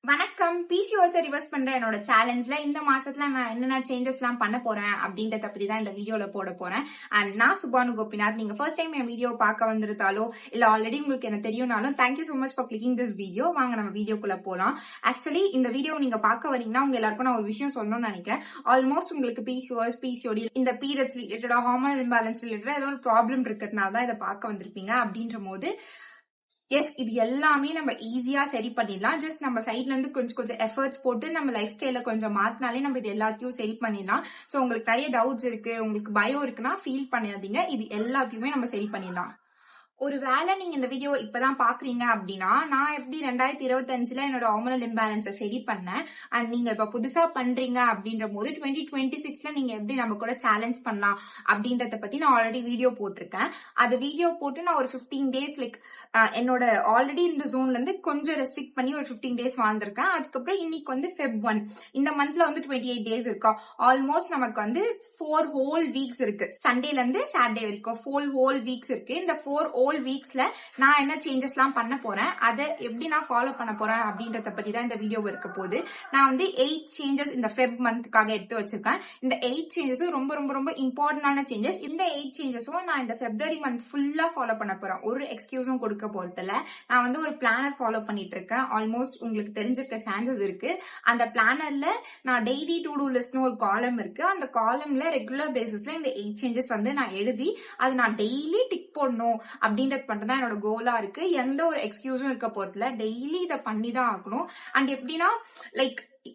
வணக்கம். PCOS reverse பண்ற என்னோட சேலஞ்ச்ல இந்த மாசத்துல நான் என்னென்ன சேஞ்சஸ்லாம் பண்ண போறேன் அப்படின்றத பத்தி தான் இந்த வீடியோல போட போறேன். அண்ட் நான் சுபானு கோபிநாத். நீங்க ஃபர்ஸ்ட் டைம் என் வீடியோ பார்க்க வந்திருந்தாலோ இல்ல ஆல்ரெடி உங்களுக்கு என்ன தெரியும்னாலும் thank you so much for clicking this video. வாங்க நம்ம வீடியோக்குள்ள போலாம். ஆக்சுவலி இந்த வீடியோ நீங்க பார்க்க வரீங்கன்னா உங்க எல்லாருக்கும் நான் ஒரு விஷயம் சொல்லணும்னு நினைக்கிறேன். ஆல்மோஸ்ட் உங்களுக்கு பிசிஓஎஸ் பிசிஓடி இந்த பீரியட்ஸ் ரிலேட்டடா ஹார்மோனல் இம்பேலன்ஸ் ரிலேட்டடா ஏதோ ஒரு ப்ராப்ளம் இருக்கிறதுனால தான் இதை பார்க்க வந்திருப்பீங்க. அப்படின்ற போது எஸ், இது எல்லாமே நம்ம ஈஸியா சரி பண்ணிடலாம். ஜஸ்ட் நம்ம சைட்ல இருந்து கொஞ்சம் எஃபர்ட்ஸ் போட்டு நம்ம லைஃப் ஸ்டைல கொஞ்சம் மாத்தினாலே நம்ம இது எல்லாத்தையும் சரி பண்ணிடலாம். சோ உங்களுக்கு நிறைய டவுட்ஸ் இருக்கு, உங்களுக்கு பயம் இருக்குன்னா ஃபீல் பண்ணாதீங்க. இது எல்லாத்தையுமே நம்ம சரி பண்ணிடலாம். ஒரு வேளை நீங்க இந்த வீடியோ இப்பதான் பாக்குறீங்க அப்படின்னா நான் எப்படி 2025 என்னோட ஹார்மோனல் இம்பேலன்ஸை சரி பண்ணேன் அண்ட் நீங்க இப்ப புதுசா பண்றீங்க அப்படின்ற போது 2026 நீங்க எப்படி நம்ம கூட சேலஞ்ச் பண்ணலாம் அப்படின்றத பத்தி நான் ஆல்ரெடி வீடியோ போட்டிருக்கேன். அது வீடியோ போட்டு நான் ஒரு 15 டேஸ் என்னோட ஆல்ரெடி இந்த ஜோன்ல இருந்து கொஞ்சம் ரெஸ்ட்ரிக்ட் பண்ணி ஒரு 15 டேஸ் வாழ்ந்திருக்கேன். அதுக்கப்புறம் இன்னைக்கு வந்து Feb 1 இந்த மந்த்ல வந்து 28 டேஸ் இருக்கா. ஆல்மோஸ்ட் நமக்கு வந்து 4 ஹோல் வீக்ஸ் இருக்கு. சண்டேல இருந்து சாட்டர்டே வரைக்கும் 4 ஹோல் வீக்ஸ் இருக்கு. இந்த 4 ஹோல் வீக்ஸ்ல நான் என்ன சேஞ்சஸ் எல்லாம் பண்ண போறேன், அதை எப்படி நான் ஃபாலோ பண்ண போறேன் அப்படின்றத பத்தி தான் இந்த வீடியோ இருக்க போகுது. நான் வந்து 8 சேஞ்சஸ் இந்த ஃபெப் மந்த்காக எடுத்து வச்சிருக்கேன். இந்த 8 சேஞ்சஸும் ரொம்ப ரொம்ப ரொம்ப இம்பார்ட்டன்டான சேஞ்சஸ். இந்த 8 சேஞ்சஸும் நான் இந்த February மந்த் ஃபுல்லா ஃபாலோ பண்ண போறேன். ஒரு எக்ஸ்கியூஸும் கொடுக்க போறதில்ல. நான் வந்து ஒரு பிளானர் ஃபாலோ பண்ணிட்டு இருக்கேன். ஆல்மோஸ்ட் உங்களுக்கு தெரிஞ்சிருக்க சான்சஸ் இருக்கு. அந்த பிளானர்ல நான் டெய்லி டு டூ லிஸ்ட்னு ஒரு காலம் இருக்கு. அந்த காலம்ல ரெகுலர் பேசிஸ்ல இந்த 8 சேஞ்சஸ் வந்து நான் எழுதி அது நான் டெய்லி டிக் போடணும் அப்படின்றது மட்டும் தான் என்னோட கோலா இருக்கு. எந்த ஒரு எக்ஸ்கியூஸும் இருக்க போறதுல டெய்லி இதை பண்ணிதான் ஆகணும். அண்ட் எப்படின்னா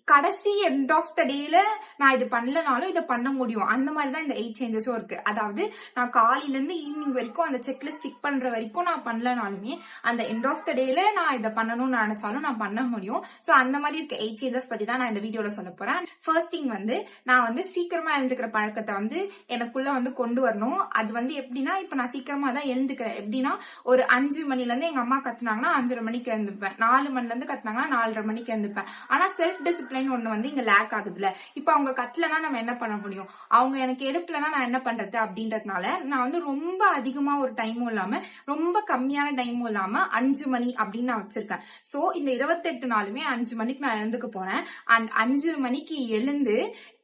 கடைசி எண்ட் ஆஃப் த டேல நான் இது பண்ணலனாலும் இதை பண்ண முடியும். அந்த மாதிரி தான் இந்த 8 சேஞ்சஸும் இருக்கு. அதாவது நான் காலையில இருந்து ஈவினிங் வரைக்கும் அந்த செக்லிஸ்ட் ஸ்டிக் பண்ற வரைக்கும் நான் பண்ணலனாலுமே அந்த எண்ட் ஆஃப் த டேல நான் இதை பண்ணணும்னு நினைச்சாலும் நான் பண்ண முடியும். சோ அந்த மாதிரி இருக்க 8 சேஞ்சஸ் பத்தி தான் நான் இந்த வீடியோல சொல்ல போறேன். ஃபர்ஸ்ட் திங் வந்து நான் வந்து சீக்கிரமா எழுந்துக்கிற பழக்கத்தை வந்து எனக்குள்ள வந்து கொண்டு வரணும். அது வந்து எப்படின்னா இப்ப நான் சீக்கிரமா தான் எழுந்துக்கிறேன். எப்படின்னா ஒரு 5 மணில இருந்து எங்க அம்மா கத்துனாங்கன்னா 5:30 மணிக்கு எழுந்துப்பேன். 4 மணில இருந்து கத்துனாங்கன்னா 4:30 மணிக்கு எழுந்துப்பேன். ஆனா செல்ஃப் டிசிப்ளின் ஒண்ணு வந்து இங்க லேக் ஆகுதுல. இப்ப அவங்க கட்டலனா நம்ம என்ன பண்ண முடியும், அவங்க எனக்கு எடுப்பலனா நான் என்ன பண்றது அப்படின்றதுனால நான் வந்து ரொம்ப அதிகமா ஒரு டைமும் இல்லாம ரொம்ப கம்மியான டைமும் இல்லாம 5 மணி அப்படின்னு நான் வச்சிருக்கேன். சோ இந்த 28 நாளுமே 5 மணிக்கு நான் எழுந்துக்க போறேன். அண்ட் 5 மணிக்கு எழுந்து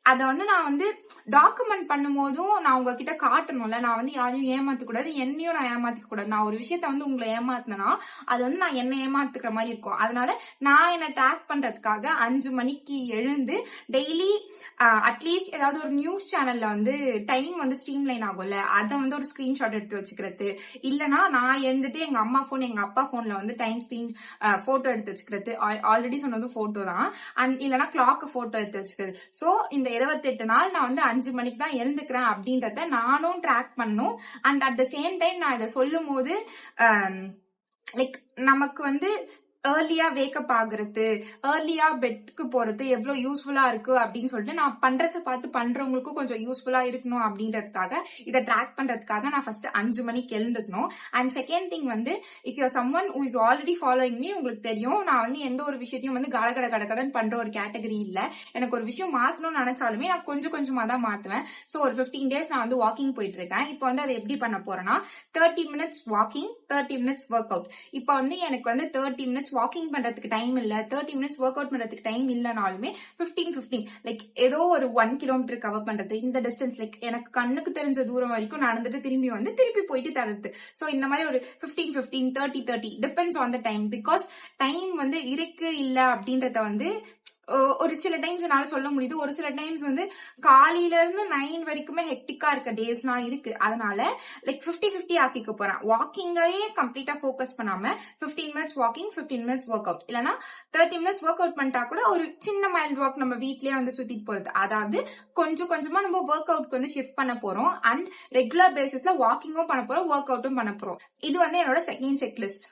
அதை வந்து நான் வந்து டாக்குமெண்ட் பண்ணும் போதும் நான் உங்ககிட்ட காட்டணும்ல. நான் வந்து யாரையும் ஏமாத்த கூடாது, என்னையும் நான் ஏமாத்திக்க கூடாது. நான் ஒரு விஷயத்த வந்து உங்களை ஏமாத்தினா அது வந்து நான் என்ன ஏமாத்துக்கிற மாதிரி இருக்கும். அதனால நான் என்ன ட்ராக் பண்றதுக்காக 5 மணிக்கு எழுந்து டெய்லி அட்லீஸ்ட் ஏதாவது ஒரு நியூஸ் சேனல்ல வந்து டைம் வந்து ஸ்ட்ரீம் லைன் ஆகும்ல, அதை வந்து ஒரு ஸ்கிரீன்ஷாட் எடுத்து வச்சுக்கிறது. இல்லைன்னா நான் எழுந்துட்டு எங்க அம்மா போன் எங்க அப்பா போன்ல வந்து டைம் ஸ்கிரீன் போட்டோ எடுத்து வச்சுக்கிறது. ஆல்ரெடி சொன்னது போட்டோ தான். அண்ட் இல்லைன்னா கிளாக் போட்டோ எடுத்து வச்சுக்கிறது. சோ இந்த 28 நாள் நான் வந்து 5 மணிக்கு தான் எழுந்துக்கிறேன் அப்படின்றத நானும் ட்ராக் பண்ணும். And at the same time நான் இதை சொல்லும் போது நமக்கு வந்து ஏர்லியா வேக்கப் ஆகுறது, ஏர்லியா பெட்க்கு போறது எவ்வளவு யூஸ்ஃபுல்லா இருக்கு அப்படின்னு சொல்லிட்டு நான் பண்றதை பார்த்து பண்றவங்களுக்கும் கொஞ்சம் யூஸ்ஃபுல்லா இருக்கணும் அப்படின்றதுக்காக இதை ட்ராக் பண்றதுக்காக நான் ஃபர்ஸ்ட் 5 மணிக்கு எழுந்துக்கணும். அண்ட் செகண்ட் திங் வந்து if you someone who is already following me, உங்களுக்கு தெரியும் நான் வந்து எந்த ஒரு விஷயத்தையும் வந்து கடகடன் பண்ற ஒரு கேட்டகரி இல்ல. எனக்கு ஒரு விஷயம் மாத்தணும்னு நினைச்சாலுமே நான் கொஞ்சமா தான் மாத்துவேன். சோ ஒரு 15 டேஸ் நான் வந்து வாக்கிங் போயிட்டு இருக்கேன். இப்போ வந்து அதை எப்படி பண்ண போறேன்னா 30 minutes walking, 30 minutes work out. இப்போ வந்து எனக்கு வந்து 30 மினிட்ஸ் வாக்கிங் பண்றதுக்கு டைம் இல்ல, 30 மினிட்ஸ் ஒர்க் அவுட் பண்றதுக்கு டைம் இல்லனாலுமே 15 ஏதோ ஒரு 1 கிலோமீட்டர் கவர் பண்றது, இந்த டிஸ்டன்ஸ் எனக்கு கண்ணுக்கு தெரிஞ்ச தூரம் வரைக்கும் நடந்துட்டு திருப்பி போயிட்டு தருது. சோ இந்த மாதிரி ஒரு 15 30 depends on the time. Because time வந்து இருக்கு இல்ல அப்படின்றத வந்து ஒரு சில டைம்ஸ் என்னால சொல்ல முடியுது. ஒரு சில டைம்ஸ் வந்து காலையில இருந்து 9 வரைக்குமே ஹெக்டிக்கா இருக்க டேஸ்லாம் இருக்கு. அதனால 50-50 ஆக்கிக்க போறேன். வாக்கிங்கையே கம்ப்ளீட்டா ஃபோக்கஸ் பண்ணாம 15 minutes walking, 15 minutes work out. இல்லைன்னா 30 மினிட்ஸ் ஒர்க் அவுட் பண்ணிட்டா கூட ஒரு சின்ன மைல்ட் வாக் நம்ம வீட்லயே வந்து சுத்திட்டு போறது. அதாவது கொஞ்சமா நம்ம ஒர்க் அவுட்க்கு வந்து ஷிஃப்ட் பண்ண போறோம். அண்ட் ரெகுலர் பேசிஸ்ல வாக்கிங்கும் பண்ண போறோம், ஒர்க் அவுட்டும் பண்ண போறோம். இது வந்து என்னோட செகண்ட் செக்லிஸ்ட்.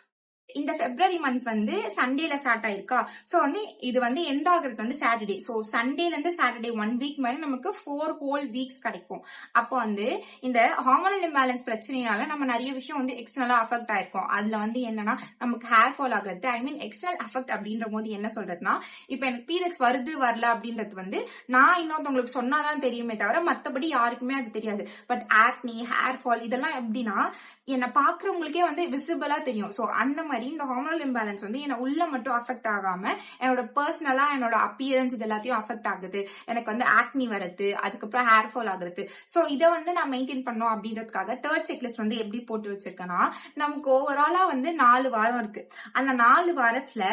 இந்த February மந்த் வந்து சண்டேல ஸ்டார்ட் ஆயிருக்கா. சோ வந்து இது வந்து எண்ட் ஆகுறது வந்து சாட்டர்டே. சோ சண்டேல இருந்து சாட்டர்டே 1 வீக் மாதிரி நமக்கு 4 ஹோல் வீக்ஸ் கிடைக்கும். அப்போ வந்து இந்த ஹார்மோனல் இம்பேலன்ஸ் பிரச்சனைனால நம்ம நிறைய விஷயம் வந்து எக்ஸ்டர்னலா அஃபெக்ட் ஆயிருக்கும். அதுல வந்து என்னன்னா நமக்கு ஹேர் ஃபால் ஆகுறது, ஐ மீன் எக்ஸ்டர்னல் அஃபெக்ட் அப்படின்ற போது என்ன சொல்றதுன்னா இப்ப எனக்கு பீரியட்ஸ் வருது வரல அப்படின்றது வந்து நான் இன்னொருத்தவங்களுக்கு சொன்னாதான் தெரியுமே தவிர மத்தபடி யாருக்குமே அது தெரியாது. பட் ஆக்னி, ஹேர் ஃபால் இதெல்லாம் எப்படின்னா என்ன பாக்குறவங்களுக்கே வந்து விசிபிளா தெரியும். சோ அந்த மாதிரி இந்த ஹார்மோனல் இம்பேலன்ஸ் வந்து என்ன உள்ள மட்டும் அஃபெக்ட் ஆகாம என்னோட பர்சனலா என்னோட அப்பியரன்ஸ் இது எல்லாத்தையும் அஃபெக்ட் ஆகுது. எனக்கு வந்து ஆக்னி வருது, அதுக்கப்புறம் ஹேர் ஃபால் ஆகுறது. சோ இதை வந்து நான் மெயின்டைன் பண்ணோம் அப்படின்றதுக்காக தேர்ட் செக்லிஸ்ட் வந்து எப்படி போட்டு வச்சிருக்கேன்னா, நமக்கு ஓவராலா வந்து 4 வாரம் இருக்கு. அந்த 4 வாரத்துல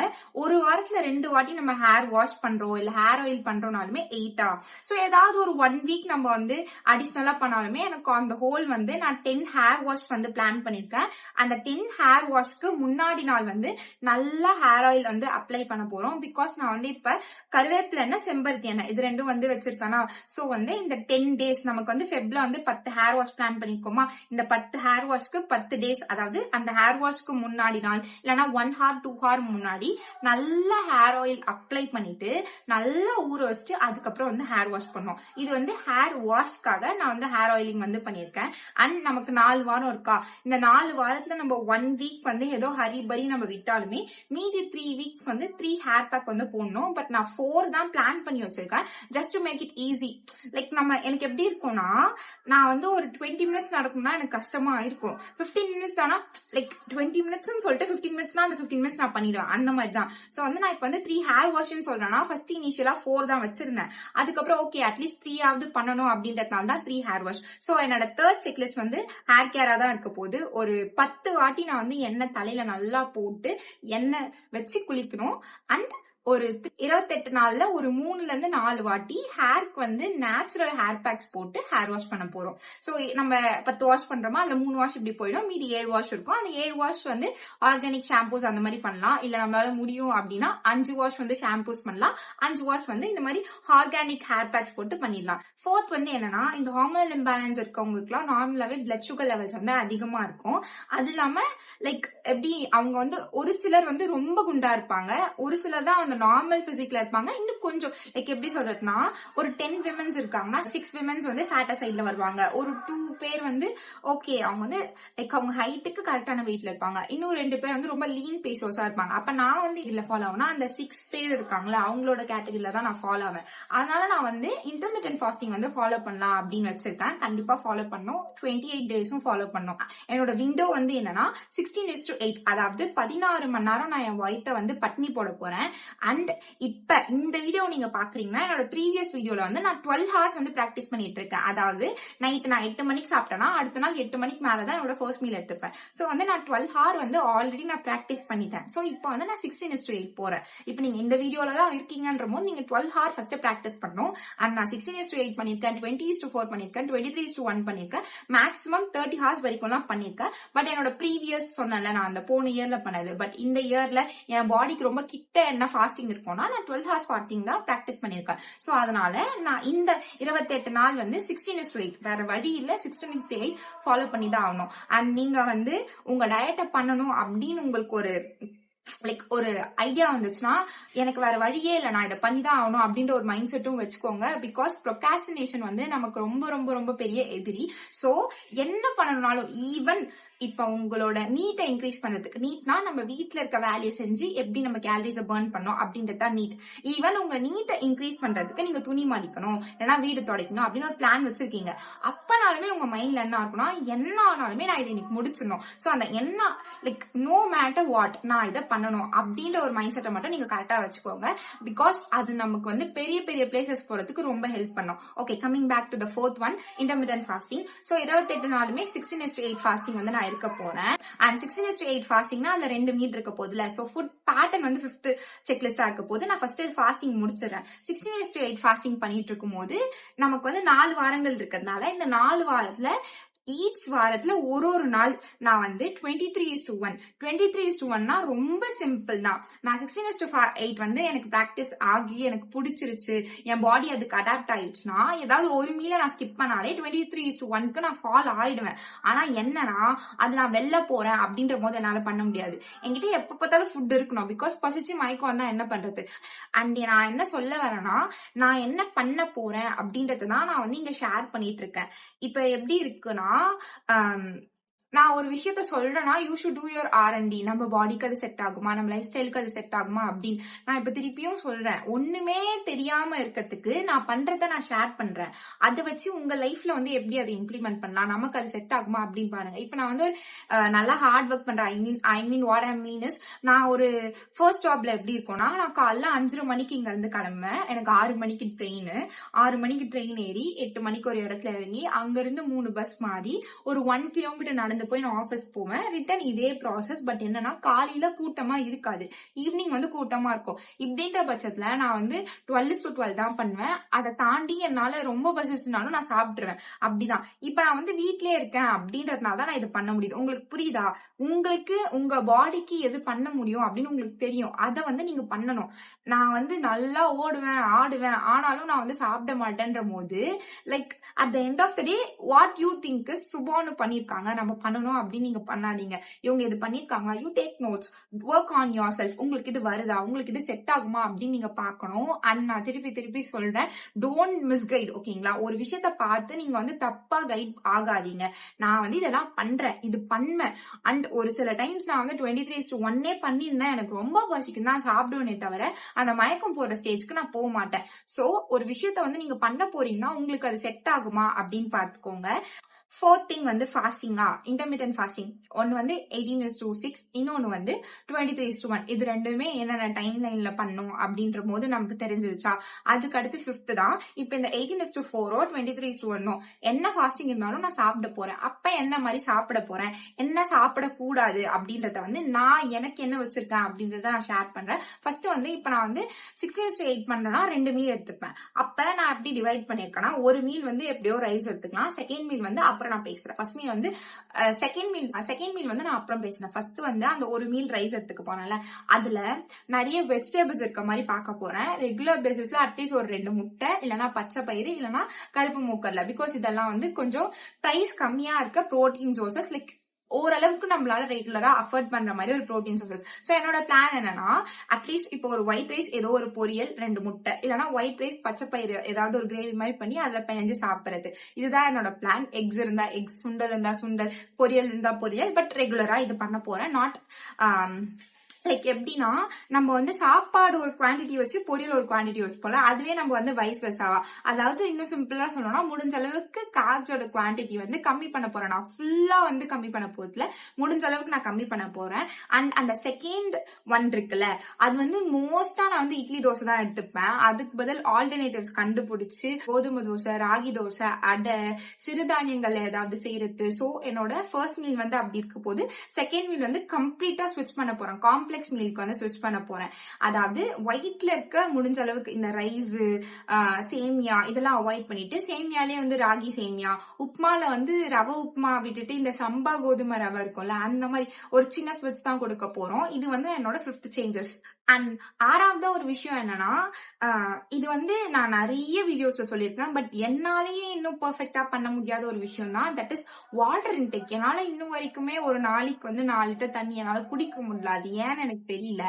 ஒரு வாரத்துல 2 வாட்டி நம்ம ஹேர் வாஷ் பண்றோம் இல்ல ஹேர் ஆயில் பண்றோம்னாலுமே 8 சோ ஏதாவது ஒரு 1 வீக் நம்ம வந்து அடிஷனலா பண்ணாலுமே எனக்கு அந்த ஹோல் வந்து நான் 10 ஹேர் வாஷ் வந்து பிளான் பண்ணிருக்கேன். அந்த 10 ஹேர் வாஷ்க்கு முன்னாடி நாள் வந்து நல்லா ஹேர் ஆயில் வந்து அப்ளை பண்ண போறோம். பிகாஸ் நான் வந்து இப்ப கருவேப்பிலை எண்ணெய் செம்பருத்தி எண்ணெய் இது ரெண்டும் வந்து வச்சிருக்கேனா. சோ வந்து இந்த 10 டேஸ் நமக்கு வந்து ஃபெப்ல வந்து 10 ஹேர் வாஷ் பிளான் பண்ணிருக்கோமா. இந்த 10 ஹேர் வாஷ்க்கு 10 டேஸ், அதாவது அந்த ஹேர் வாஷ்க்கு முன்னாடி நாள் இல்லைன்னா 1 hour 2 hour முன்னாடி நல்ல ஹேர் ஆயில் அப்ளை பண்ணிட்டு நல்லா ஊற வச்சுட்டு அதுக்கப்புறம் வந்து ஹேர் வாஷ் பண்ணோம். இது வந்து ஹேர் வாஷ்க்காக நான் வந்து ஹேர் ஆயிலிங் வந்து பண்ணிருக்கேன். அண்ட் நமக்கு 4 வாரம் இருக்கா. இந்த 4 வாரத்துல நம்ம 1 வீக் வந்து ஏதோ ஹரிபரி நம்ம விட்டாலுமே மீதி 3 வீக்ஸ் வந்து 3 ஹேர் பேக் வந்து போடணும். பட் நான் 4 தான் பிளான் பண்ணி வச்சிருக்கேன், just to make it easy. Like நம்ம எனக்கு எப்படி இருக்கும்னா, நான் வந்து ஒரு 20 மினிட்ஸ் நடக்கும்னா எனக்கு கஷ்டமா இருக்கும். 15 மினிட்ஸ் தானா லைக் 20 மினிட்ஸ் சொல்லிட்டு 15 மினிட்ஸ்னா அந்த 15 மினிட்ஸ் நான் பண்ணிடுவேன், அந்த மாதிரி தான். சோ வந்து நான் இப்ப வந்து 3 ஹேர் வாஷ்னு சொல்றேன்னா ஃபர்ஸ்ட் இனிஷியலா 4 தான் வச்சிருந்தேன். அதுக்கப்புறம் ஓகே அட்லீஸ்ட் 3 ஆவது பண்ணணும் அப்படின்றதுனால தான் 3 ஹேர் வாஷ். சோ என்னோட தேர்ட் செக்லிஸ்ட் வந்து ஹேர் கேரா தான் இருக்க போகுது. ஒரு 10 வாட்டி நான் வந்து எண்ணெய் தலையில நல்லா போட்டு எண்ணெய் வச்சு குளிக்கணும். அண்ட் ஒரு 28 நாள்ல ஒரு 3ல இருந்து 4 வாட்டி ஹேருக்கு வந்து நேச்சுரல் ஹேர் பேக்ஸ் போட்டு ஹேர் வாஷ் பண்ண போறோம். சோ நம்ம 10 வாஷ் பண்றோமா, அதுல 3 வாஷ் இப்படி போயிடும், மீதி 7 வாஷ் இருக்கும். அந்த 7 வாஷ் வந்து ஆர்கானிக் ஷாம்பூஸ் அந்த மாதிரி பண்ணலாம். இல்ல நம்மளால முடியும் அப்படின்னா 5 வாஷ் வந்து ஷாம்பூஸ் பண்ணலாம், 5 வாஷ் வந்து இந்த மாதிரி ஆர்கானிக் ஹேர் பேக்ஸ் போட்டு பண்ணிடலாம். ஃபோர்த் வந்து என்னன்னா, இந்த ஹார்மோனல் இம்பேலன்ஸ் இருக்கவங்களுக்குலாம் நார்மலாவே பிளட் சுகர் லெவல்ஸ் வந்து அதிகமா இருக்கும். அது இல்லாம லைக் எப்படி அவங்க வந்து ஒரு சிலர் வந்து ரொம்ப குண்டா இருப்பாங்க, ஒரு சிலர் தான் அந்த நார்மல் பிசிக்ல இருப்பாங்க. இன்னும் கொஞ்சம் லைக் எப்படி சொல்றதுன்னா, ஒரு 10 விமன்ஸ் இருக்காங்கன்னா 6 விமன்ஸ் வந்து ஃபேட்டா சைட்ல வருவாங்க. ஒரு 2 பேர் வந்து ஓகே அவங்க வந்து லைக் அவங்க ஹைட்டுக்கு கரெக்டான வெயிட்ல இருப்பாங்க. இன்னும் 2 பேர் வந்து ரொம்ப லீன் பேசோஸா இருப்பாங்க. அப்ப நான் வந்து இதுல ஃபாலோ ஆகுனா அந்த 6 பேர் இருக்காங்களா அவங்களோட கேட்டகரியில தான் நான் ஃபாலோ ஆவேன். அதனால நான் வந்து இன்டர்மிட்டன்ட் ஃபாஸ்டிங் வந்து ஃபாலோ பண்ணலாம் அப்படின்னு வச்சிருக்கேன். கண்டிப்பா ஃபாலோ பண்ணும். 28 டேஸும் ஃபாலோ பண்ணும். என்னோட விண்டோ வந்து என்னன்னா 16:8, அதாவது 16 மணி நேரம் நான் என் வயித்தை வந்து பட்னி போட போறேன். அண்ட் இப்ப இந்த வீடியோ நீங்க பாக்குறீங்கன்னா என்னோட ப்ரீவியஸ் வீடியோல வந்து நான் 12 ஹவர்ஸ் வந்து பிராக்டிஸ் பண்ணிட்டு இருக்கேன். அதாவது நைட் நான் 8 மணிக்கு சாப்பிட்டேன்னா அடுத்த நாள் 8 மணிக்கு மேலதான் என்னோட ஃபர்ஸ்ட் மீல் எடுத்துப்பேன். சோ வந்து நான் 12 ஹவர் வந்து ஆல்ரெடி நான் பிராக்டிஸ் பண்ணிட்டேன். சோ இப்போ வந்து நான் 16:8 போறேன். இப்போ நீங்க இந்த வீடியோல தான் இருக்கீங்கன்ற போது நீங்க 12 ஹவர் ஃபர்ஸ்ட் பிராக்டிஸ் பண்ணணும். அண்ட் நான் 16:8 பண்ணிருக்கேன், 20:4 பண்ணிருக்கேன், 23:1 பண்ணிருக்கேன், மேக்ஸிமம் 30 ஹவர்ஸ் வரைக்கும் எல்லாம் பண்ணிருக்கேன். பட் என்னோட ப்ரீவியஸ் சொன்னல நான் அந்த போன இயர்ல பண்ணது. பட் இந்த இயர்ல என் பாடிக்கு ரொம்ப கிட்ட என்ன ஃபாஸ்டிங் இருக்கும்னா நான் 12 ஹவர்ஸ் ஃபாஸ்டிங் தான் பிராக்டிஸ் பண்ணிருக்கேன். சோ அதனால நான் இந்த 28 நாள் வந்து 16:8 வேற வழி இல்ல 16:8 ஃபாலோ பண்ணி தான் ஆகணும். அண்ட் நீங்க வந்து உங்க டயட்டை பண்ணணும் அப்படின்னு உங்களுக்கு ஒரு லைக் ஒரு ஐடியா வந்துச்சுன்னா எனக்கு வேற வழியே இல்லை, நான் இதை பண்ணிதான் ஆகணும் அப்படின்ற ஒரு மைண்ட் செட்டும் வச்சுக்கோங்க. பிகாஸ் ப்ரொகாஸ்டினேஷன் வந்து நமக்கு ரொம்ப ரொம்ப ரொம்ப பெரிய எதிரி. சோ என்ன பண்ணணும்னாலும் ஈவன் இப்ப உங்களோட நீட்டை இன்க்ரீஸ் பண்றதுக்கு, நீட்னா நம்ம வீட்டுல இருக்க வேலையை செஞ்சு எப்படி நம்ம கேலரிஸை பர்ன் பண்ணோம் அப்படின்றதா நீட். ஈவன் உங்க நீட்டை இன்க்ரீஸ் பண்றதுக்கு நீங்க துணி மடிக்கணும் இல்லைன்னா வீடு துடைக்கணும் அப்படின்னு ஒரு பிளான் வச்சிருக்கீங்க. அப்பனாலுமே உங்க மைண்ட்ல என்ன இருக்கும்னா என்ன ஆனாலுமே நான் இதை இன்னைக்கு முடிச்சிடணும். சோ அந்த என்ன லைக் நோ மேட்டர் வாட் நான் இதை பண்ணணும் அப்படின்ற ஒரு மைண்ட் செட்டை மட்டும் நீங்க கரெக்டா வச்சுக்கோங்க. பிகாஸ் அது நமக்கு வந்து பெரிய பெரிய பிளேசஸ் போறதுக்கு ரொம்ப ஹெல்ப் பண்ணும். Okay, coming back to the fourth one, intermittent fasting. So 28 நாளுமே 16:8 ஃபாஸ்டிங் வந்து நான் இருக்க போறேன். அண்ட் 16:8 ஃபாஸ்டிங்னா அதுல 2 மீல் இருக்க போதுல. சோ ஃபுட் பேட்டர்ன் வந்து 5th செக்லிஸ்டா இருக்க போது நான் ஃபர்ஸ்ட் ஃபாஸ்டிங் முடிச்சிடறேன். 16:8 ஃபாஸ்டிங் பண்ணிட்டு இருக்கும் போது நமக்கு வந்து 4 வாரங்கள் இருக்கிறதுனால இந்த 4 வாரத்துல ஈச் வாரத்துல ஒரு நாள் நான் வந்து 23:1 23:1 ரொம்ப சிம்பிள் தான். நான் 16:8 வந்து எனக்கு பிராக்டிஸ் ஆகி எனக்கு பிடிச்சிருச்சு, என் பாடி அதுக்கு அடாப்ட் ஆயிடுச்சுன்னா ஏதாவது ஒரு மீல நான் ஸ்கிப் பண்ணாலே 23:1க்கு நான் ஃபால் ஆயிடுவேன். ஆனா என்னன்னா அது நான் வெளில போறேன் அப்படின்ற போது என்னால பண்ண முடியாது. என்கிட்ட எப்ப பார்த்தாலும் ஃபுட் இருக்கணும். பிகாஸ் பசிச்சு மயக்கம் வந்தா என்ன பண்றது. அண்ட் நான் என்ன சொல்ல வரேன்னா நான் என்ன பண்ண போறேன் அப்படின்றதான் நான் வந்து இங்க ஷேர் பண்ணிட்டு இருக்கேன். இப்ப எப்படி இருக்குன்னா நான் ஒரு விஷயத்த சொல்றேன்னா you should do your R&D. நம்ம பாடிக்கு அது செட் ஆகுமா, நம்ம லைஃப் ஸ்டைலுக்கு அது செட் ஆகுமா அப்படின்னு நான் இப்ப திருப்பியும் சொல்றேன். ஒண்ணுமே தெரியாம இருக்கிறதுக்கு நான் பண்றத நான் ஷேர் பண்றேன். அதை வச்சு உங்க லைஃப்ல வந்து எப்படி அதை இம்ப்ளிமெண்ட் பண்ணலாம், நமக்கு அது செட் ஆகுமா அப்படின்னு பாருங்க. இப்ப நான் வந்து நல்லா ஹார்ட் ஒர்க் பண்றேன். ஐ mean what I mean is, நான் ஒரு ஃபர்ஸ்ட் ஜாப்ல எப்படி இருக்கும்னா, நான் காலைல 5:30 மணிக்கு இங்க இருந்து கிளம்புவேன். எனக்கு 6 மணிக்கு ட்ரெயின். 6 மணிக்கு ட்ரெயின் ஏறி 8 மணிக்கு ஒரு இடத்துல இறங்கி அங்க இருந்து 3 பஸ் மாறி ஒரு 1 கிலோமீட்டர் நடந்து போய் நான் ஆஃபீஸ் போவேன். ரிட்டர்ன் இதே ப்ராசஸ். பட் என்னன்னா காலையில கூட்டமா இருக்காது, ஈவினிங் வந்து கூட்டமா இருக்கும். இப்படின்ற பட்சத்துல நான் வந்து 12:12 தான் பண்ணுவேன். அதை தாண்டி என்னால ரொம்ப பசிச்சுனாலும் நான் சாப்பிட்டுருவேன். அப்படிதான். இப்ப நான் வந்து வீட்லயே இருக்கேன் அப்படின்றதுனால தான் நான் இது பண்ண முடியுது. உங்களுக்கு புரியுதா? உங்களுக்கு உங்க பாடிக்கு எது பண்ண முடியும் அப்படின்னு உங்களுக்கு தெரியும். அதை வந்து நீங்க பண்ணணும். நான் வந்து நல்லா ஓடுவேன், ஆடுவேன், ஆனாலும் நான் வந்து சாப்பிட மாட்டேன்ற போது like at the end of the day what you think is சுபானு பண்ணிருக்காங்க, நம்ம பண்ணணும் அப்படின்னு நீங்க பண்ணாதீங்க. இவங்க இது பண்ணிருக்காங்க, you take notes, work on your self. உங்களுக்கு இது வருதா, உங்களுக்கு இது செட் ஆகுமா அப்படின்னு நீங்க பாக்கணும். அண்ட் நான் திருப்பி திருப்பி சொல்றேன், டோன்ட் மிஸ்கைட். ஓகேங்களா? ஒரு விஷயத்த பார்த்து நீங்க வந்து தப்பா கைட் ஆகாதீங்க. நான் வந்து இதெல்லாம் பண்றேன், இது பண்ணுவேன். அண்ட் ஒரு சில டைம்ஸ் நான் வந்து 23:1 பண்ணியிருந்தேன். எனக்கு ரொம்ப பசிக்கும் தான் சாப்பிடுவேனே தவிர அந்த மயக்கம் போற ஸ்டேஜ்க்கு நான் போக மாட்டேன். சோ ஒரு விஷயத்த வந்து நீங்க பண்ண போறீங்கன்னா உங்களுக்கு அது செட் ஆகுமா அப்படின்னு பாத்துக்கோங்க. ஃபோர்த் திங் வந்து ஃபாஸ்டிங்கா, இன்டர்மீடியன்ட் ஃபாஸ்டிங். ஒன்னு வந்து 18:6, இன்னொன்னு வந்து 23:1. இது ரெண்டுமே என்னென்ன டைம் லைன்ல பண்ணும் அப்படின்ற போது நமக்கு தெரிஞ்சிருச்சா. அதுக்கு அடுத்து ஃபிஃப்த் தான் இப்ப இந்த 18:4 23:1 என்ன ஃபாஸ்டிங் இருந்தாலும் நான் சாப்பிட போறேன். அப்ப என்ன மாதிரி சாப்பிட போறேன், என்ன சாப்பிடக்கூடாது அப்படின்றத வந்து நான் எனக்கு என்ன வச்சிருக்கேன் அப்படின்றத நான் ஷேர் பண்றேன். ஃபர்ஸ்ட் வந்து இப்ப நான் வந்து 16:8 பண்றேன்னா 2 மீல் எடுத்துப்பேன். அப்ப நான் எப்படி டிவைட் பண்ணிருக்கேன்னா, ஒரு மீல் வந்து எப்படியோ ரைஸ் எடுத்துக்கலாம், செகண்ட் மீல் வந்து அப்புறம் நான் பேசுறேன். ஃபர்ஸ்ட் மீல் வந்து செகண்ட் மீல் வந்து நான் அப்புறம் பேசுறேன். ஃபர்ஸ்ட் வந்து அந்த ஒரு மீல் ரைஸ் எடுத்துக்க போறேன்ல, அதுல நிறைய வெஜிடபிள்ஸ் இருக்க மாதிரி பார்க்க போறேன். ரெகுலர் பேசிஸ்ல அட்லீஸ்ட் ஒரு 2 முட்டை, இல்லைன்னா பச்சை பயிறு, இல்லைன்னா கருப்பு மூக்கல்ல. பிகாஸ் இதெல்லாம் வந்து கொஞ்சம் பிரைஸ் கம்மியா இருக்க ப்ரோட்டீன் சோர்சஸ். லைக் ஓரளவுக்கு நம்மளால ரெகுலரா அஃபோர்ட் பண்ற மாதிரி ஒரு ப்ரோட்டீன் சோர்சஸ். சோ என்னோட பிளான் என்னன்னா, அட்லீஸ்ட் இப்போ ஒரு ஒயிட் ரைஸ், ஏதோ ஒரு பொரியல், 2 முட்டை, இல்லைன்னா ஒயிட் ரைஸ் பச்சை பயிறு ஏதாவது ஒரு கிரேவி மாதிரி பண்ணி அதுல பெஞ்சு சாப்பிடுறது. இதுதான் என்னோட பிளான். எக்ஸ் இருந்தா எக்ஸ், சுண்டல் இருந்தா சுண்டல், பொரியல் இருந்தா பொரியல். பட் ரெகுலரா இது பண்ண போறேன். நாட் லைக் எப்படின்னா, நம்ம வந்து சாப்பாடு ஒரு குவான்டிட்டி வச்சு பொரியல் ஒரு குவான்டிட்டி வச்சு போல, அதுவே நம்ம வந்து வைஸ் வெர்சாவா. அதாவது இன்னும் சிம்பிளா சொல்லணும்னா, முடிஞ்ச அளவுக்கு கார்ப்ஸோட குவான்டிட்டி வந்து கம்மி பண்ண போறேன். நான் ஃபுல்லா வந்து கம்மி பண்ண போறதுல முடிஞ்ச அளவுக்கு நான் கம்மி பண்ண போறேன். அண்ட் அந்த செகண்ட் ஒன் இருக்குல்ல, அது வந்து மோஸ்டா நான் வந்து இட்லி தோசை தான் எடுத்துப்பேன். அதுக்கு பதில் ஆல்டர்னேட்டிவ்ஸ் கண்டுபிடிச்சு கோதுமை தோசை, ராகி தோசை, அடை, சிறுதானியங்கள் ஏதாவது செய்யறது. சோ என்னோட ஃபர்ஸ்ட் மீல் வந்து அப்படி இருக்க போது, செகண்ட் மீல் வந்து கம்ப்ளீட்டா ஸ்விட்ச் பண்ண போறேன். காம்ப்ளெக்ஸ் மீலுக்கு வந்து ஸ்விட்ச் பண்ண போறேன். அதாவது ஒயிட்ல இருக்க முடிஞ்ச அளவுக்கு இந்த ரைஸ், சேமியா இதெல்லாம் அவாய்ட் பண்ணிட்டு, சேமியாலே வந்து ராகி சேமியா, உப்மால வந்து ரவை உப்மா விட்டுட்டு இந்த சம்பா கோதுமை ரவை இருக்கும்ல, அந்த மாதிரி ஒரு சின்ன ஸ்விட்ச் தான் கொடுக்க போறோம். இது வந்து என்னோட 5th சேஞ்சஸ். அண்ட் ஆறாவது ஒரு விஷயம் என்னன்னா, இது வந்து நான் நிறைய வீடியோஸ்ல சொல்லியிருக்கேன். பட் என்னாலேயே இன்னும் பெர்ஃபெக்டா பண்ண முடியாத ஒரு விஷயம் தான், தட் இஸ் வாட்டர் இன்டேக். என்னால இன்னும் வரைக்குமே ஒரு நாளைக்கு வந்து 4 லிட்டர் தண்ணி என்னால குடிக்க முடியல. அது ஏன்னு எனக்கு தெரியல.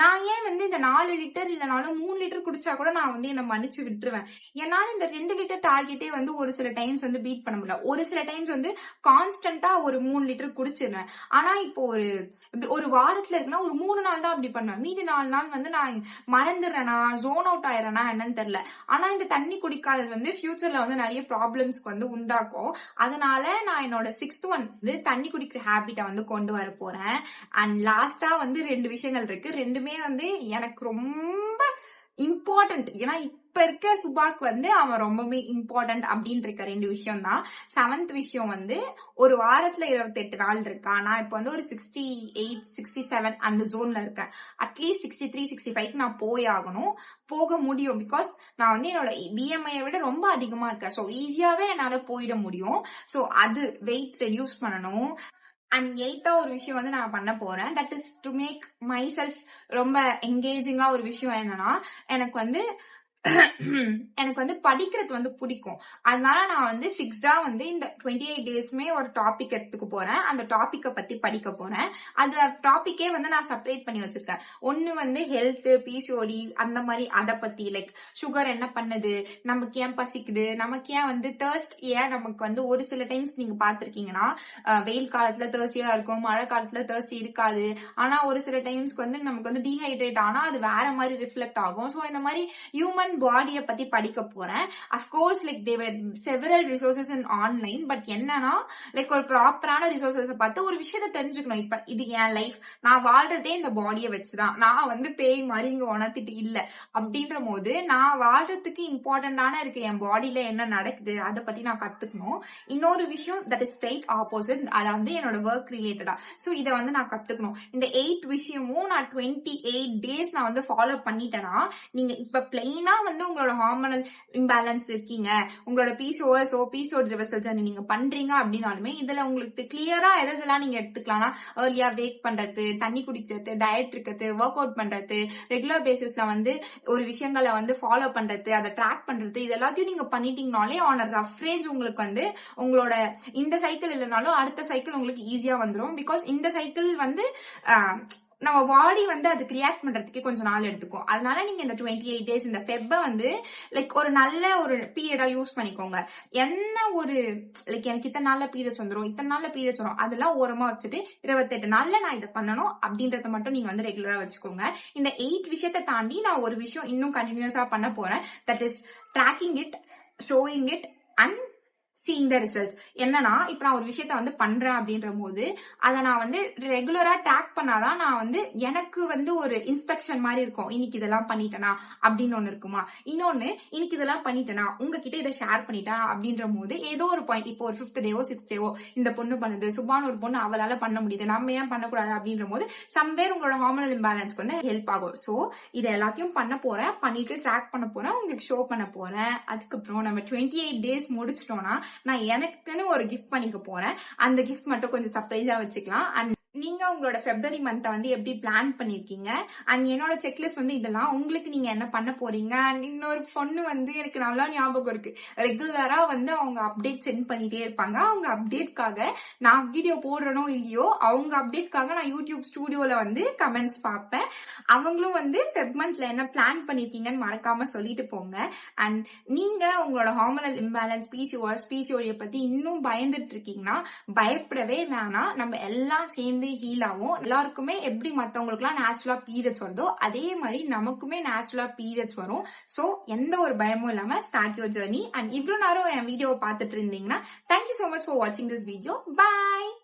நான் ஏன் வந்து இந்த 4 லிட்டர் இல்லைனாலும் 3 லிட்டர் குடிச்சா கூட நான் வந்து என்ன மன்னிச்சு விட்டுருவேன். என்னால இந்த 2 லிட்டர் டார்கெட்டே வந்து ஒரு சில டைம்ஸ் வந்து பீட் பண்ண முடியல. ஒரு சில டைம்ஸ் வந்து கான்ஸ்டன்டா ஒரு 3 லிட்டர் குடிச்சிருவேன். ஆனா இப்போ ஒரு வாரத்துல இருக்குன்னா ஒரு 3 நாள் தான் அப்படி பண்ணுவேன். மீதி 4 நாள் வந்து நான் மறந்துடுறேனா, ஜோன் அவுட் ஆயிரேனா என்னன்னு தெரியல. ஆனா இந்த தண்ணி குடிக்காதது வந்து ஃபியூச்சர்ல வந்து நிறைய ப்ராப்ளம்ஸ்க்கு வந்து உண்டாக்கும். அதனால நான் என்னோட 6th ஒன் வந்து தண்ணி குடிக்கிற ஹேபிட்டை வந்து கொண்டு வர போறேன். அண்ட் லாஸ்டா வந்து 2 விஷயங்கள் இருக்கு. ரெண்டுமே வந்து எனக்கு ரொம்ப இம்பார்ட்டன்ட். ஏன்னா இப்ப இருக்க சுபாக்கு வந்து அவன் ரொம்பவே இம்பார்ட்டன்ட் அப்படின்னு இருக்க 2 விஷயம் தான். 7th விஷயம் வந்து, ஒரு வாரத்துல 28 நாள் இருக்கா, நான் இப்ப வந்து ஒரு 68, 67 அந்த ஜோன்ல இருக்கேன். அட்லீஸ்ட் 63, 65 நான் போய் ஆகணும். போக முடியும். பிகாஸ் நான் வந்து என்னோட BMI விட ரொம்ப அதிகமா இருக்கேன். ஸோ ஈஸியாவே என்னால போயிட முடியும். ஸோ அது வெயிட் ரெடியூஸ் பண்ணணும். அண்ட் 8th ஒரு விஷயம் வந்து நான் பண்ண போறேன். That is to make myself ரொம்ப என்கேஜிங்கா ஒரு விஷயம் என்னன்னா, எனக்கு வந்து எனக்கு வந்து படிக்கிறது வந்து பிடிக்கும். அதனால நான் வந்து ஃபிக்ஸ்டா வந்து இந்த 28 டேஸ்மே ஒரு டாபிக் எடுத்துக்க போறேன். அந்த டாபிக்க பத்தி படிக்க போறேன். அந்த டாபிக்கே வந்து நான் செப்பரேட் பண்ணி வச்சிருக்கேன். ஒன்னு வந்து ஹெல்த், பிசிஓடி அந்த மாதிரி அதை பத்தி லைக் சுகர் என்ன பண்ணுது, நமக்கு ஏன் பசிக்குது, நமக்கு ஏன் வந்து தர்ஸ்ட், ஏன் நமக்கு வந்து ஒரு சில டைம்ஸ் நீங்க பாத்திருக்கீங்கன்னா வெயில் காலத்துல தர்ஸ்டியா இருக்கும், மழை காலத்துல தர்ஸ்டி இருக்காது. ஆனா ஒரு சில டைம்ஸ்க்கு வந்து நமக்கு வந்து டீஹைட்ரேட் ஆனா அது வேற மாதிரி ரிஃப்ளெக்ட் ஆகும். சோ இந்த மாதிரி ஹியூமன் பாடியை பத்தி படிக்க போறேன். Of course like there are several resources in online. But என்னன்னா லைக் ஒரு ப்ராப்பரான ரிசோர்சஸ் பார்த்து ஒரு விஷயத்த தெரிஞ்சுக்கணும். இப்ப இது என் லைஃப், நான் வாழ்றதே இந்த பாடியை வச்சுதான். நான் வந்து பேய் மாதிரி இங்க உணர்த்திட்டு இல்ல. அப்படின்ற போது நான் வாழ்றதுக்கு இம்பார்ட்டன்டான இருக்கு என் பாடியில என்ன நடக்குது அதை பத்தி நான் கத்துக்கணும். இன்னொரு விஷயம் தட் இஸ் ஸ்ட்ரெயிட் ஆப்போசிட், அதை வந்து என்னோட ஒர்க் ரிலேட்டடா. சோ இதை வந்து நான் கத்துக்கணும். இந்த 8 விஷயமும் நான் 28 டேஸ் நான் வந்து ஃபாலோ பண்ணிட்டேன்னா, நீங்க இப்ப பிளெயினா வந்து உங்களோட ஹார்மோனல் இம்பேலன்ஸ் இருக்கீங்க, உங்களோட பிசிஓடி ரிவர்சல் ஜர்னி நீங்க பண்றீங்க அப்படின்னாலுமே இதுல உங்களுக்கு கிளியரா எதெல்லாம் நீங்க எடுத்துக்கலாம்னா ஏர்லியா வேக் பண்றது, தண்ணி குடிக்கிறது, டயட் இருக்கிறது, ஒர்க் அவுட் பண்றது, ரெகுலர் பேசிஸ்ல வந்து ஒரு விஷயங்களை வந்து ஃபாலோ பண்றது, அதை ட்ராக் பண்றது, இது எல்லாத்தையும் நீங்க பண்ணிட்டீங்கனாலே ஆன் ரஃப்ரேஜ் உங்களுக்கு வந்து உங்களோட இந்த சைக்கிள் இல்லைனாலும் அடுத்த சைக்கிள் உங்களுக்கு ஈஸியா வந்துடும். பிகாஸ் இந்த சைக்கிள் வந்து நம்ம பாடி வந்து அதுக்கு ரியாக்ட் பண்றதுக்கு கொஞ்சம் நாள் எடுத்துக்கும். அதனால நீங்க இந்த 28 டேஸ் இந்த ஃபெப்பை வந்து லைக் ஒரு நல்ல ஒரு பீரியடா யூஸ் பண்ணிக்கோங்க. என்ன ஒரு லைக் எனக்கு இத்தனை நாள்ல பீரியட்ஸ் வந்துடும், இத்தனை நாள்ல பீரியட்ஸ் வரும், அதெல்லாம் ஓரமா வச்சுட்டு 28 நாள்ல நான் இதை பண்ணணும் அப்படின்றத மட்டும் நீங்க வந்து ரெகுலரா வச்சுக்கோங்க. இந்த 8 விஷயத்தை தாண்டி நான் ஒரு விஷயம் இன்னும் கண்டினியூஸா பண்ண போறேன். That is tracking it, showing it and seeing the results. என்னன்னா இப்ப நான் ஒரு விஷயத்த வந்து பண்றேன் அப்படின்ற போது அதை நான் வந்து ரெகுலரா ட்ராக் பண்ணாதான் நான் வந்து எனக்கு வந்து ஒரு இன்ஸ்பெக்ஷன் மாதிரி இருக்கும். இன்னைக்கு இதெல்லாம் பண்ணிட்டேனா அப்படின்னு ஒண்ணு இருக்குமா. இன்னொன்னு இன்னைக்கு இதெல்லாம் பண்ணிட்டேனா உங்ககிட்ட இதை ஷேர் பண்ணிட்டேன் அப்படின்ற போது ஏதோ ஒரு பாயிண்ட், இப்போ ஒரு 5th டேவோ 6th டேவோ இந்த பொண்ணு பண்ணுது, சுபான் ஒரு பொண்ணு அவளால பண்ண முடியுது, நம்ம ஏன் பண்ணக்கூடாது அப்படின்ற போது சம்வேர் உங்களோட ஹார்மோனல் இம்பேலன்ஸ்க்கு வந்து ஹெல்ப் ஆகும். சோ இதை எல்லாத்தையும் பண்ண போறேன், பண்ணிட்டு ட்ராக் பண்ண போறேன், உங்களுக்கு ஷோ பண்ண போறேன். அதுக்கப்புறம் நம்ம 28 டேஸ் முடிச்சிட்டோம்னா நான் எனக்குன்னு ஒரு கிஃப்ட் பண்ணிக்க போறேன். அந்த கிஃப்ட் மட்டும் கொஞ்சம் சர்ப்ரைஸா வச்சுக்கலாம். அண்ட் நீங்க உங்களோட பிப்ரவரி மந்த் வந்து எப்படி பிளான் பண்ணிருக்கீங்க அண்ட் என்னோட செக்லிஸ்ட் வந்து இதெல்லாம் உங்களுக்கு நீங்க என்ன பண்ண போறீங்க. அண்ட் இன்னொரு பொண்ணு வந்து எனக்கு நல்லா ஞாபகம் இருக்கு, ரெகுலரா வந்து அவங்க அப்டேட் சென்ட் பண்ணிட்டே இருப்பாங்க. அவங்க அப்டேட்காக நான் வீடியோ போடுறனோ இல்லையோ அவங்க அப்டேட்காக நான் யூடியூப் ஸ்டூடியோல வந்து கமெண்ட்ஸ் பார்ப்பேன். அவங்களும் வந்து ஃபெப் மந்த்ல என்ன பிளான் பண்ணிருக்கீங்கன்னு மறக்காம சொல்லிட்டு போங்க. அண்ட் நீங்க உங்களோட ஹார்மோனல் இம்பேலன்ஸ், பிசிஓடியை பத்தி இன்னும் பயந்துட்டு இருக்கீங்கன்னா பயப்படவே வேணாம். நம்ம எல்லாம் சேர்ந்து ஹீல் ஆகும். எல்லாருக்குமே எப்படி மத்தவங்களுக்கு எல்லாம் நேச்சுரலா பீரியட்ஸ் வருதோ அதே மாதிரி நமக்குமே நேச்சுரலா பீரியட்ஸ் வரும். சோ எந்த ஒரு பயமும் இல்லாம ஸ்டார்ட் யுவர் ஜர்னி. அண்ட் இவ்வளவு நேரம் என் வீடியோவை பார்த்துட்டு இருந்தீங்கன்னா thank you so much for watching this video. Bye.